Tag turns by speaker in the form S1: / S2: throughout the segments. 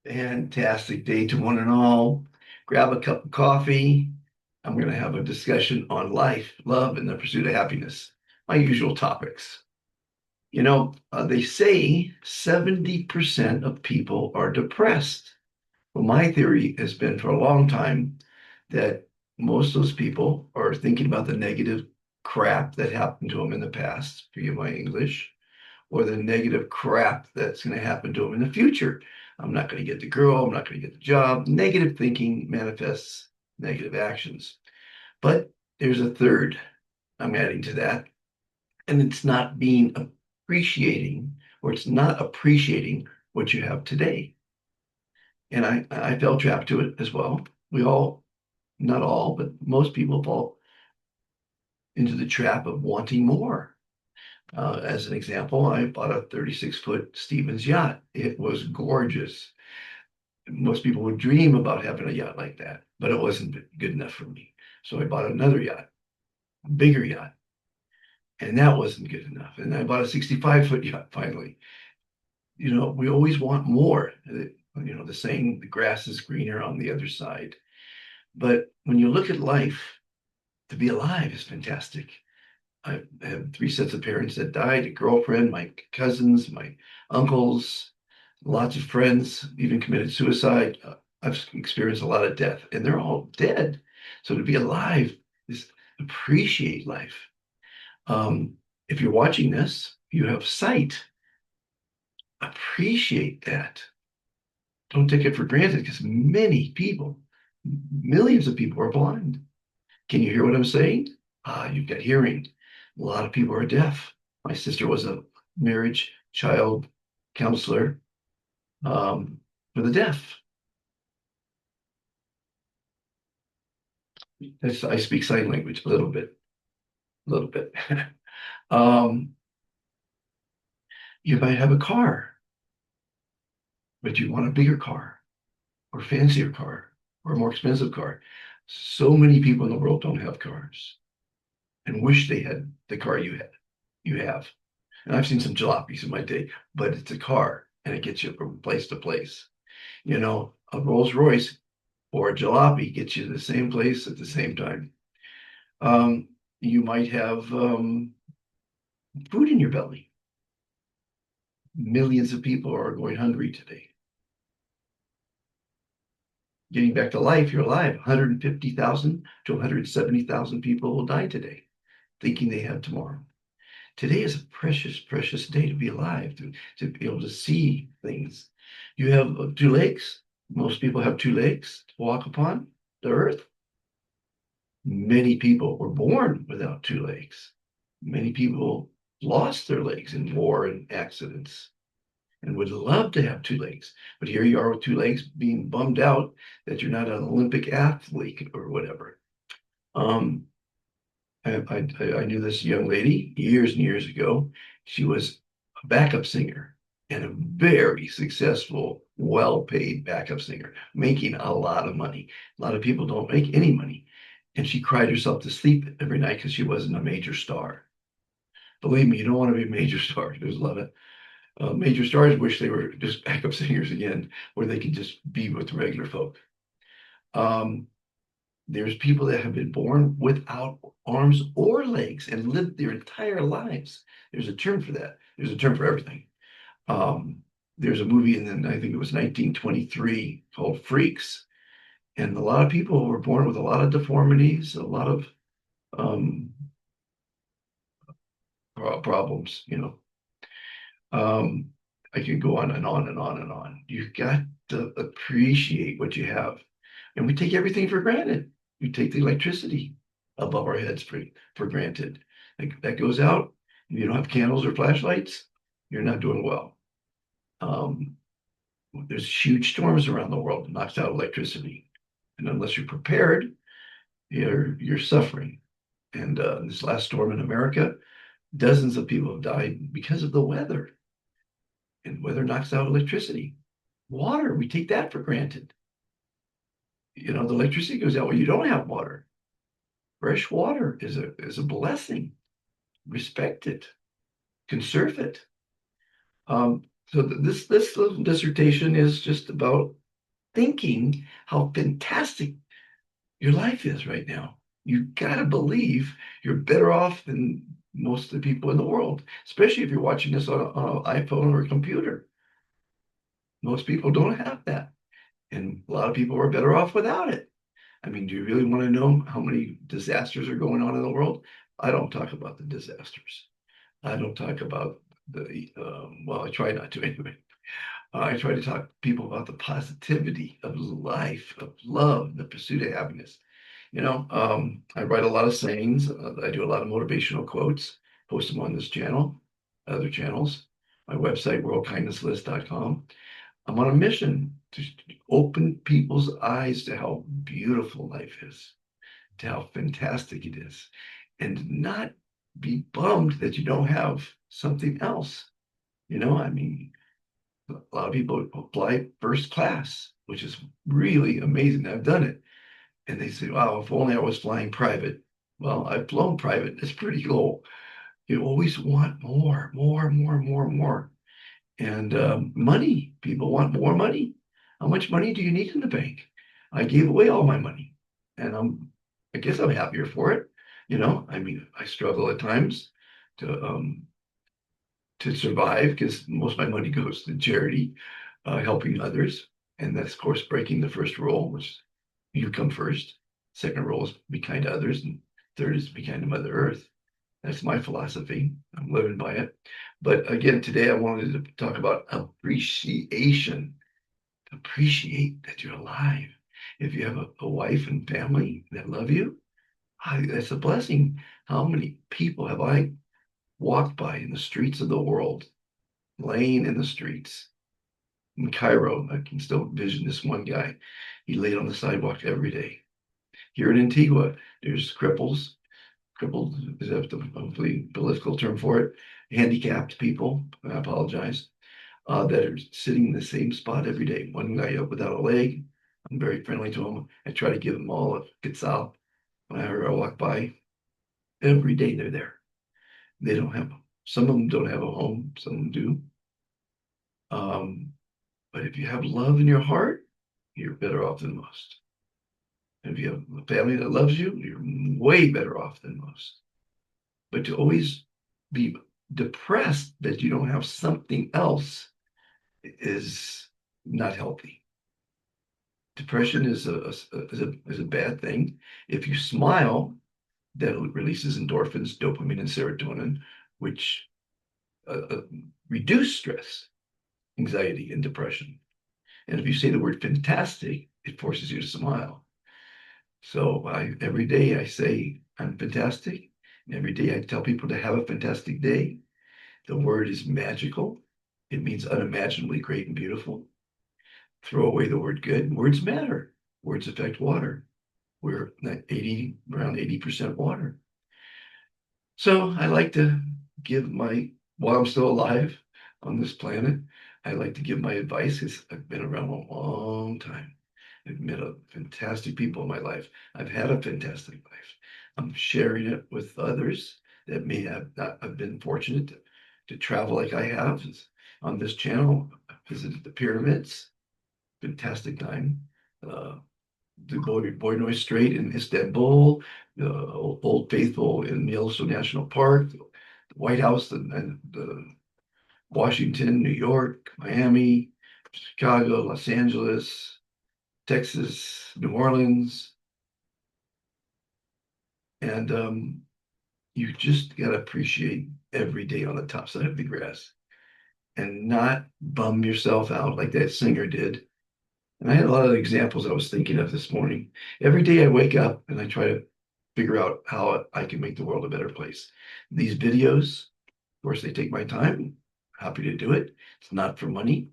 S1: Fantastic day to one and all. Grab a cup of coffee. I'm going to have a discussion on life, love, and the pursuit of happiness. My usual topics. They say 70% of people are depressed. Well, my theory has been for a long time that most of those people are thinking about the negative crap that happened to them in the past, forgive my English, or the negative crap that's going to happen to them in the future. I'm not going to get the girl. I'm not going to get the job. Negative thinking manifests negative actions. But there's a third I'm adding to that, and it's not being appreciating, or it's not appreciating what you have today. And I fell trapped to it as well. We all, not all, but most people fall into the trap of wanting more. As an example, I bought a 36-foot Stevens yacht. It was gorgeous. Most people would dream about having a yacht like that, but it wasn't good enough for me. So I bought another yacht, a bigger yacht, and that wasn't good enough. And I bought a 65-foot yacht finally. We always want more. The saying, the grass is greener on the other side. But when you look at life, to be alive is fantastic. I have three sets of parents that died, a girlfriend, my cousins, my uncles, lots of friends, even committed suicide. I've experienced a lot of death, and they're all dead. So to be alive is appreciate life. If you're watching this, you have sight. Appreciate that. Don't take it for granted because many people, millions of people are blind. Can you hear what I'm saying? You've got hearing. A lot of people are deaf. My sister was a marriage child counselor for the deaf. I speak sign language a little bit, a little bit. um, you might have a car, but you want a bigger car or fancier car or a more expensive car. So many people in the world don't have cars and wish they had the car you have. And I've seen some jalopies in my day, but it's a car and it gets you from place to place. A Rolls Royce or a jalopy gets you to the same place at the same time. You might have food in your belly. Millions of people are going hungry today. Getting back to life, you're alive. 150,000 to 170,000 people will die today, thinking they have tomorrow. Today is a precious, precious day to be alive, to be able to see things. You have two legs. Most people have two legs to walk upon the earth. Many people were born without two legs. Many people lost their legs in war and accidents and would love to have two legs. But here you are with two legs being bummed out that you're not an Olympic athlete or whatever. Um, I knew this young lady years and years ago. She was a backup singer and a very successful, well-paid backup singer, making a lot of money. A lot of people don't make any money. And she cried herself to sleep every night because she wasn't a major star. Believe me, you don't want to be a major star. There's a lot of major stars wish they were just backup singers again, where they could just be with regular folk. Um, there's people that have been born without arms or legs and lived their entire lives. There's a term for that. There's a term for everything. Um, there's a movie, and then I think it was 1923 called Freaks, and a lot of people were born with a lot of deformities, a lot of um, problems. Um, I could go on and on and on and on. You've got to appreciate what you have. And we take everything for granted. We take the electricity above our heads for granted. That goes out. If you don't have candles or flashlights, you're not doing well. Um, there's huge storms around the world that knocks out electricity. And unless you're prepared, you're suffering. And this last storm in America, dozens of people have died because of the weather. And weather knocks out electricity. Water, we take that for granted. The electricity goes out when you don't have water. Fresh water is a blessing. Respect it, conserve it. So this little dissertation is just about thinking how fantastic your life is right now. You gotta believe you're better off than most of the people in the world, especially if you're watching this on an iPhone or a computer. Most people don't have that, and a lot of people are better off without it. I mean, do you really want to know how many disasters are going on in the world? I don't talk about the disasters. I don't talk about well, I try not to anyway. I try to talk to people about the positivity of life, of love, the pursuit of happiness. I write a lot of sayings. I do a lot of motivational quotes, post them on this channel, other channels, my website, worldkindnesslist.com. I'm on a mission to open people's eyes to how beautiful life is, to how fantastic it is, and not be bummed that you don't have something else. I mean, a lot of people apply first class, which is really amazing. I've done it. And they say, wow, if only I was flying private. Well, I've flown private. It's pretty cool. You always want more, more, more, more, more. And money, people want more money. How much money do you need in the bank? I gave away all my money, and I guess I'm happier for it. I mean, I struggle at times to um, to survive because most of my money goes to charity, helping others, and that's of course breaking the first rule, which you come first. Second rule is be kind to others, and third is be kind to Mother Earth. That's my philosophy. I'm living by it. But again, today I wanted to talk about appreciation. Appreciate that you're alive. If you have a wife and family that love you, that's a blessing. How many people have I walked by in the streets of the world, laying in the streets in Cairo? I can still vision this one guy. He laid on the sidewalk every day. Here in Antigua, there's crippled is that the political term for it, handicapped people, I apologize, that are sitting in the same spot every day. One guy up without a leg, I'm very friendly to him. I try to give them all a quetzal whenever I walk by. Every day they're there. They don't have, some of them don't have a home, some of them do. But if you have love in your heart, you're better off than most. If you have a family that loves you, you're way better off than most. But to always be depressed that you don't have something else is not healthy. Depression is a bad thing. If you smile, that releases endorphins, dopamine, and serotonin, which uh, uh, reduce stress, anxiety, and depression. And if you say the word fantastic, it forces you to smile. So every day I say I'm fantastic, and every day I tell people to have a fantastic day. The word is magical. It means unimaginably great and beautiful. Throw away the word good. Words matter. Words affect water. We're around 80% water. So I like to while I'm still alive on this planet, I like to give my advice because I've been around a long time. I've met fantastic people in my life. I've had a fantastic life. I'm sharing it with others that may have not have been fortunate to travel like I have. On this channel, I visited the pyramids, fantastic time. Uh, the Boynoi Strait in Istanbul, the Old Faithful in Yellowstone National Park, the White House and the Washington, New York, Miami, Chicago, Los Angeles, Texas, New Orleans, and you just got to appreciate every day on the top side of the grass and not bum yourself out like that singer did. And I had a lot of examples I was thinking of this morning. Every day I wake up and I try to figure out how I can make the world a better place. These videos, of course, they take my time. Happy to do it. It's not for money.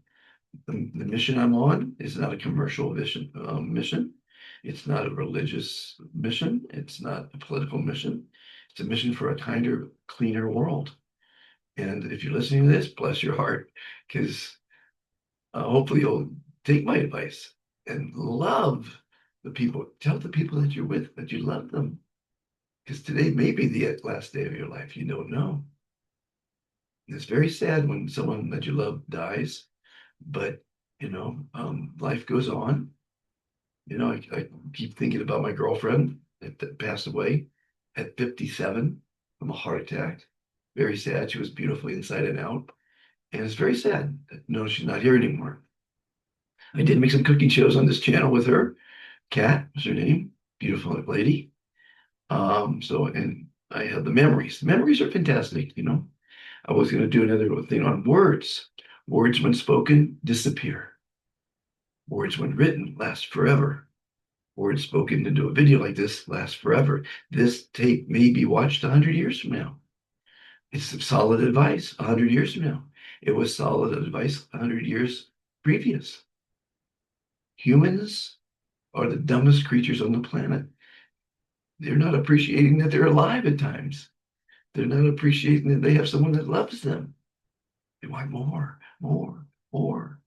S1: The mission I'm on is not a commercial mission. It's not a religious mission. It's not a political mission. It's a mission for a kinder, cleaner world. And if you're listening to this, bless your heart, because hopefully you'll take my advice and love the people. Tell the people that you're with that you love them. Because today may be the last day of your life. You don't know. It's very sad when someone that you love dies, but life goes on. I keep thinking about my girlfriend that passed away at 57 from a heart attack. Very sad. She was beautiful inside and out. And it's very sad that no, she's not here anymore. I did make some cooking shows on this channel with her. Kat was her name. Beautiful lady. And I have the memories. The memories are fantastic. I was going to do another little thing on words. Words when spoken disappear. Words when written last forever. Words spoken into a video like this last forever. This tape may be watched 100 years from now. It's solid advice 100 years from now. It was solid advice 100 years previous. Humans are the dumbest creatures on the planet. They're not appreciating that they're alive at times. They're not appreciating that they have someone that loves them. They want more, more, more.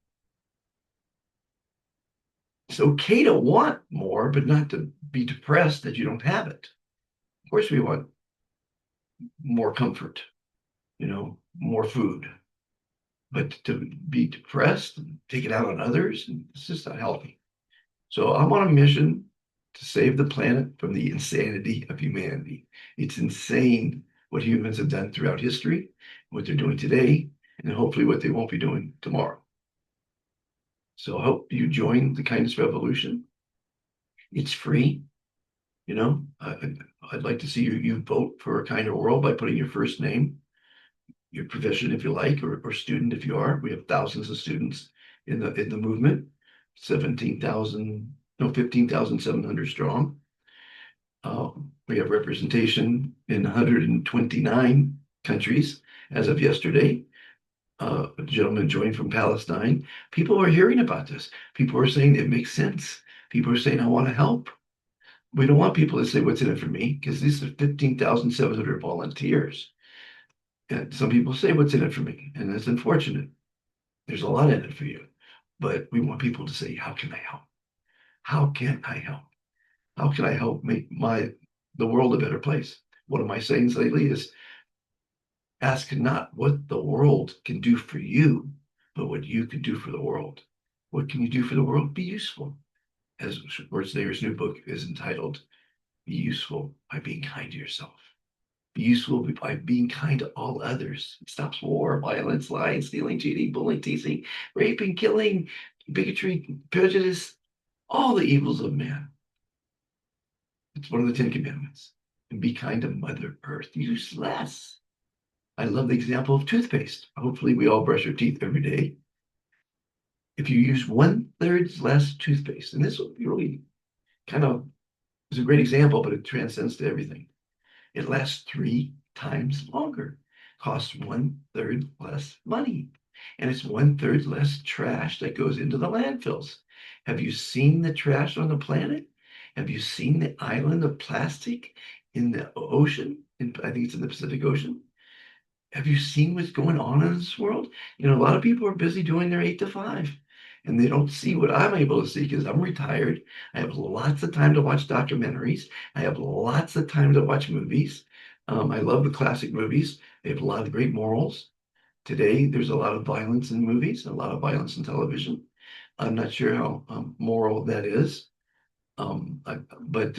S1: It's okay to want more, but not to be depressed that you don't have it. Of course, we want more comfort, more food. But to be depressed and take it out on others, it's just not healthy. So I'm on a mission to save the planet from the insanity of humanity. It's insane what humans have done throughout history, what they're doing today, and hopefully what they won't be doing tomorrow. So I hope you join the kindness revolution. It's free. I'd like to see you vote for a kinder world by putting your first name, your profession if you like, or student if you are. We have thousands of students in the movement, 17,000, no, 15,700 strong. We have representation in 129 countries as of yesterday. A gentleman joined from Palestine. People are hearing about this. People are saying it makes sense. People are saying, I want to help. We don't want people to say, what's in it for me? Because these are 15,700 volunteers. And some people say, what's in it for me? And that's unfortunate. There's a lot in it for you. But we want people to say, how can I help? How can I help? How can I help make the world a better place? One of my sayings lately is ask not what the world can do for you, but what you can do for the world. What can you do for the world? Be useful. As Schwarzenegger's new book is entitled, Be Useful by Being Kind to Yourself. Be useful by being kind to all others. It stops war, violence, lying, stealing, cheating, bullying, teasing, raping, killing, bigotry, prejudice, all the evils of man. It's one of the 10 Commandments. And be kind to Mother Earth. Use less. I love the example of toothpaste. Hopefully, we all brush our teeth every day. If you use 1/3 less toothpaste, and this will be really kind of is a great example, but it transcends to everything. It lasts 3 times longer, costs 1/3 less money, and it's 1/3 less trash that goes into the landfills. Have you seen the trash on the planet? Have you seen the island of plastic in the ocean? I think it's in the Pacific Ocean. Have you seen what's going on in this world? A lot of people are busy doing their 8 to 5, and they don't see what I'm able to see because I'm retired. I have lots of time to watch documentaries. I have lots of time to watch movies. I love the classic movies. They have a lot of great morals. Today, there's a lot of violence in movies, a lot of violence in television. I'm not sure how moral that is. But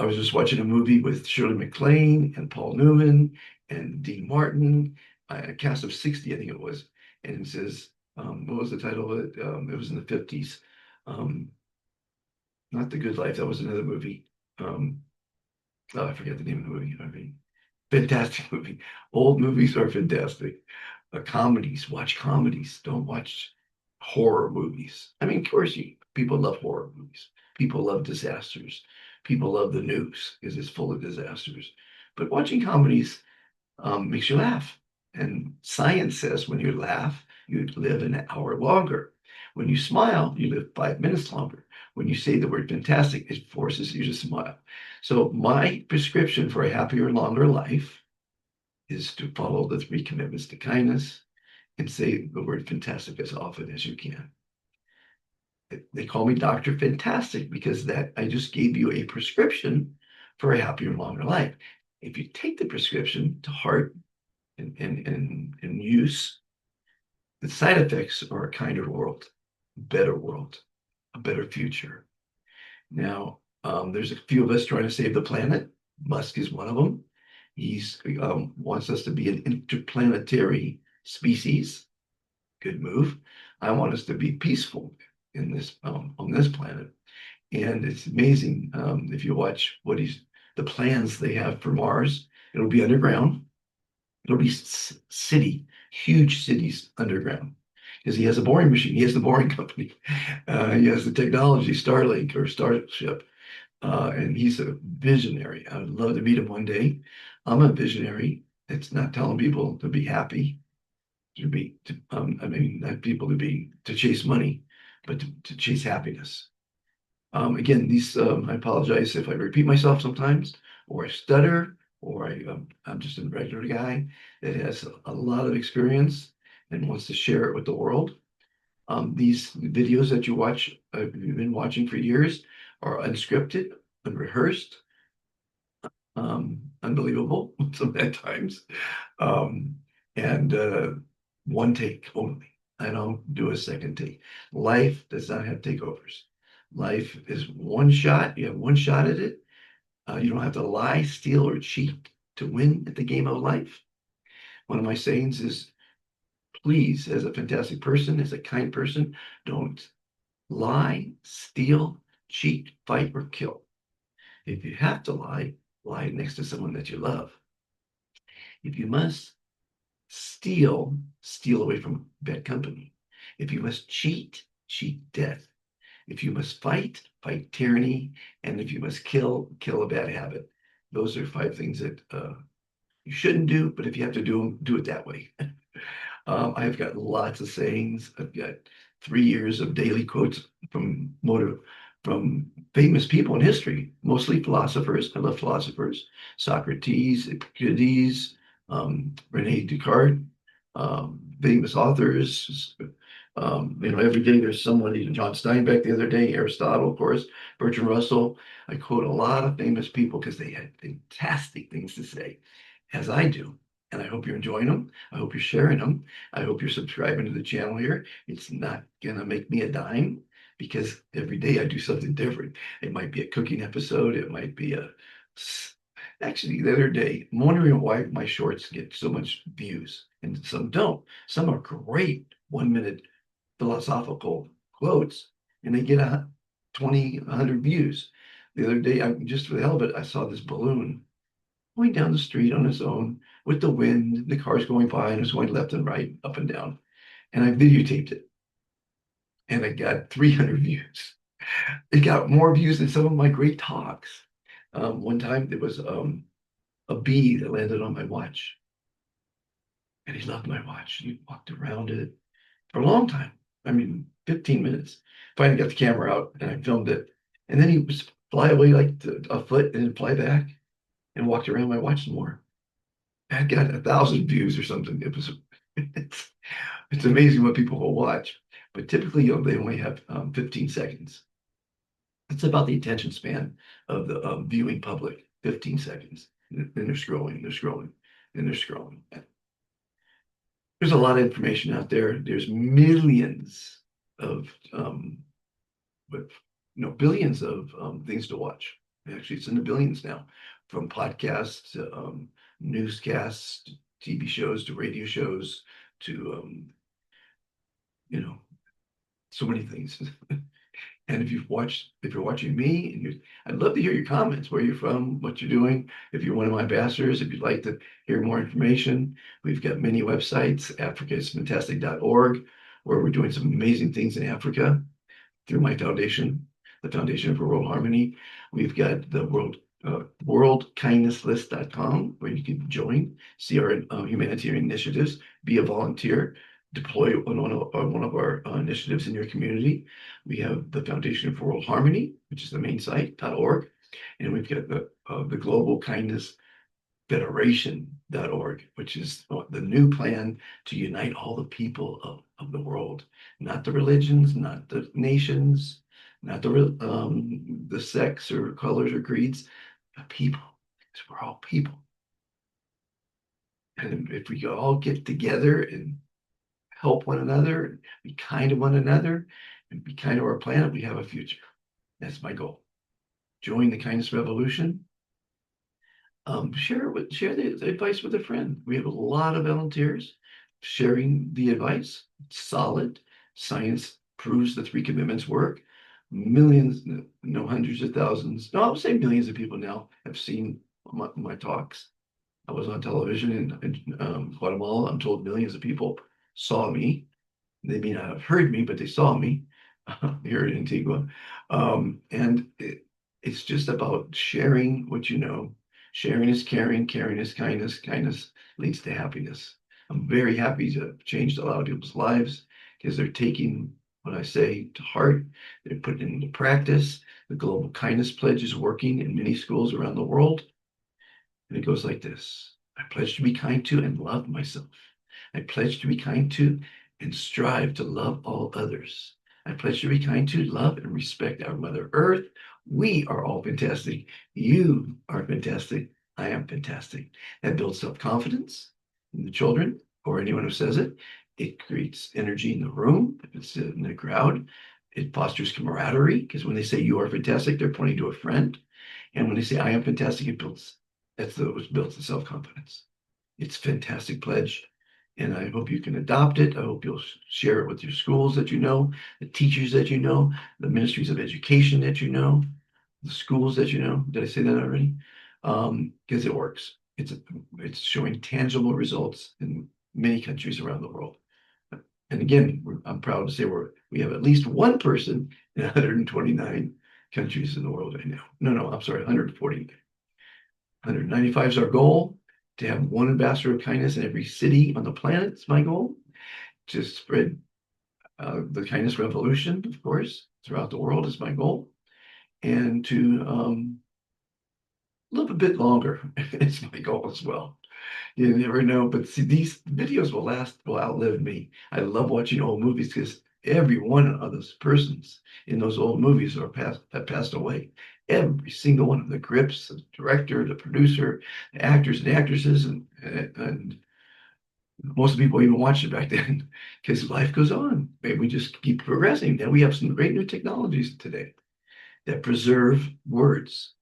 S1: I was just watching a movie with Shirley MacLaine and Paul Newman and Dean Martin, a cast of 60, I think it was. And it says, what was the title of it? It was in the 50s. Um, Not The Good Life. That was another movie. I forget the name of the movie. I mean, fantastic movie. Old movies are fantastic. Comedies, watch comedies. Don't watch horror movies. I mean, of course, people love horror movies. People love disasters. People love the news because it's full of disasters. But watching comedies makes you laugh. And science says when you laugh, you live an hour longer. When you smile, you live 5 minutes longer. When you say the word fantastic, it forces you to smile. So my prescription for a happier and longer life is to follow the 3 commitments to kindness and say the word fantastic as often as you can. They call me Dr. Fantastic because that I just gave you a prescription for a happier and longer life. If you take the prescription to heart in use, the side effects are a kinder world, better world, a better future. Now, there's a few of us trying to save the planet. Musk is one of them. He's wants us to be an interplanetary species. Good move. I want us to be peaceful in this on this planet. And it's amazing if you watch the plans they have for Mars. It'll be underground. It'll be huge cities underground. Because he has a boring machine. He has the boring company. He has the technology, Starlink or Starship. And he's a visionary. I would love to meet him one day. I'm a visionary. It's not telling people to be happy, I mean, not people to chase money, but to chase happiness. Again, I apologize if I repeat myself sometimes, or I stutter, or I'm just a regular guy that has a lot of experience and wants to share it with the world. These videos that I've been watching for years, are unscripted, unrehearsed, unbelievable some at times, um, and one take only. I don't do a second take. Life does not have takeovers. Life is one shot. You have one shot at it. You don't have to lie, steal, or cheat to win at the game of life. One of my sayings is, please, as a fantastic person, as a kind person, don't lie, steal, cheat, fight, or kill. If you have to lie, lie next to someone that you love. If you must steal away from bad company. If you must cheat, cheat death. If you must fight, fight tyranny. And if you must kill a bad habit. Those are 5 things that you shouldn't do, but if you have to do them, do it that way. I've got lots of sayings. I've got 3 years of daily quotes from famous people in history, mostly philosophers. I love philosophers. Socrates, Epictetus, Rene Descartes, famous authors. Every day there's someone, even John Steinbeck the other day, Aristotle, of course, Bertrand Russell. I quote a lot of famous people because they had fantastic things to say, as I do. And I hope you're enjoying them. I hope you're sharing them. I hope you're subscribing to the channel here. It's not gonna make me a dime because every day I do something different. It might be a cooking episode. It might be actually, the other day, I'm wondering why my shorts get so much views and some don't. Some are great 1 minute philosophical quotes and they get 100 views. The other day, just for the hell of it, I saw this balloon going down the street on its own with the wind, the cars going by, and it's going left and right, up and down. And I videotaped it, and it got 300 views. It got more views than some of my great talks. One time there was a bee that landed on my watch, and he loved my watch. He walked around it for a long time. I mean, 15 minutes. Finally got the camera out, and I filmed it. And then he was fly away like a foot and then fly back and walked around my watch some more. I got 1,000 views or something. It's, it's amazing what people will watch, but typically they only have 15 seconds. It's about the attention span of the viewing public. 15 seconds. Then they're scrolling, they're scrolling, then they're scrolling. There's a lot of information out there. There's millions of, but billions of things to watch. Actually, it's in the billions now, from podcasts to newscasts, to TV shows, to radio shows, to you know, so many things. And if you're watching me, I'd love to hear your comments, where you're from, what you're doing. If you're one of my ambassadors, if you'd like to hear more information, we've got many websites, africaisfantastic.org, where we're doing some amazing things in Africa through my foundation, the Foundation for World Harmony. We've got the worldkindnesslist.com, where you can join, see our humanitarian initiatives, be a volunteer, deploy one of our initiatives in your community. We have the Foundation for World Harmony, which is the main site, .org, and we've got the Global Kindness Federation.org, which is the new plan to unite all the people of the world, not the religions, not the nations, not the sects or colors or creeds, the people, because we're all people. And if we all get together and help one another, and be kind to one another, and be kind to our planet, we have a future. That's my goal. Join the kindness revolution. Share the advice with a friend. We have a lot of volunteers sharing the advice. It's solid. Science proves the three commitments work. Millions, no, hundreds of thousands. No, I would say millions of people now have seen my talks. I was on television in Guatemala. I'm told millions of people saw me. They may not have heard me, but they saw me here in Antigua. And it's just about sharing what you know. Sharing is caring, caring is kindness, kindness leads to happiness. I'm very happy to have changed a lot of people's lives because they're taking what I say to heart. They're putting it into practice. The Global Kindness Pledge is working in many schools around the world. And it goes like this. I pledge to be kind to and love myself. I pledge to be kind to and strive to love all others. I pledge to be kind to, love, and respect our Mother Earth. We are all fantastic. You are fantastic. I am fantastic. That builds self-confidence in the children or anyone who says it. It creates energy in the room. If it's in the crowd, it fosters camaraderie because when they say you are fantastic, they're pointing to a friend. And when they say I am fantastic, it builds the self-confidence. It's a fantastic pledge. And I hope you can adopt it. I hope you'll share it with your schools that you know, the teachers that you know, the ministries of education that you know, the schools that you know. Did I say that already? Because it works. It's showing tangible results in many countries around the world. And again, I'm proud to say we have at least one person in 129 countries in the world right now. No, I'm sorry, 140. 195 is our goal. To have one ambassador of kindness in every city on the planet is my goal. To spread the kindness revolution, of course, throughout the world is my goal. And to live a bit longer is my goal as well. You never know, but see, these videos will outlive me. I love watching old movies because every one of those persons in those old movies have passed away. Every single one of the grips, the director, the producer, the actors and actresses, and most people even watched it back then because life goes on. Maybe we just keep progressing. And we have some great new technologies today that preserve words.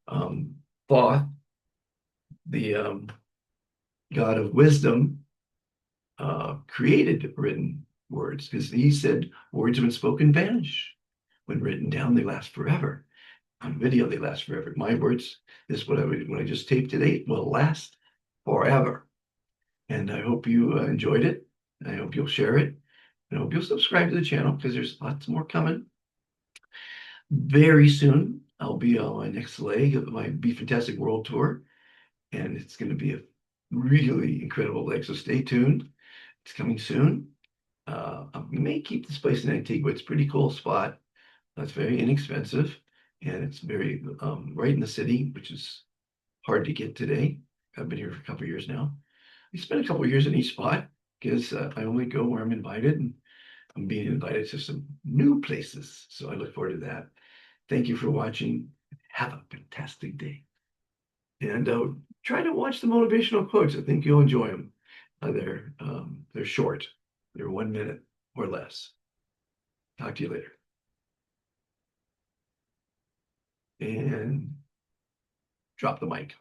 S1: Thoth, the God of wisdom, created written words because he said words when spoken vanish. When written down, they last forever. On video, they last forever. My words, this what I just taped today, will last forever. And I hope you enjoyed it. I hope you'll share it. And I hope you'll subscribe to the channel because there's lots more coming. Very soon, I'll be on my next leg of my Be Fantastic World Tour. And it's going to be a really incredible leg. So stay tuned. It's coming soon. I may keep this place in Antigua. It's a pretty cool spot. It's very inexpensive, and it's very right in the city, which is hard to get today. I've been here for a couple of years now. I spent a couple of years in each spot because I only go where I'm invited, and I'm being invited to some new places. So I look forward to that. Thank you for watching. Have a fantastic day. And try to watch the motivational quotes. I think you'll enjoy them. They're short. They're 1 minute or less. Talk to you later. And drop the mic.